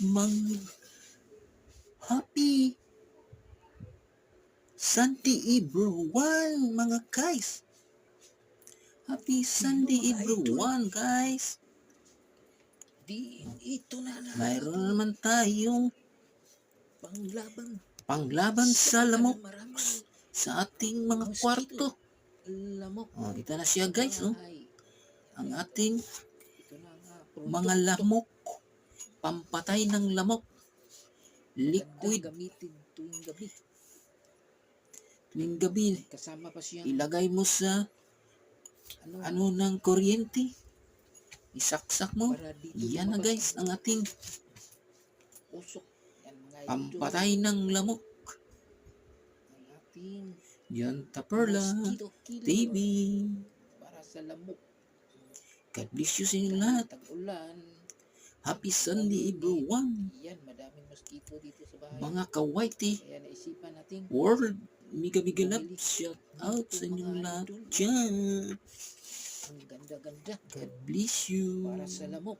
Mang happy Sunday everyone, mga guys. Happy Sunday mga idol. everyone, guys. Ito na Mayroon naman tayong panglaban sa lamok maraming sa ating mga mosquito. kwarto. Lamok. Ito na siya, guys. Ang ating Ito na nga, mga lamok. Pampatay ng lamok. Liquid. gamitin tuwing gabi. Tuwing gabi, Kasama pa siya. ilagay mo sa ng kuryente. Isaksak mo. Yan na, guys, ang ating usok. Yan, mga idol. pampatay ng lamok. Ang ating Yanta Perla mosquito killer TV. para sa lamok. God bless you sa inyo lahat. Tag-ulan. Happy Sunday everyone. Yan, madaming mosquito dito sa bahay. Mga kawaiti Kaya naisipan natin world, miga love, shout out sa inyong lahat dyan. ang ganda-ganda God bless you. para sa lamok.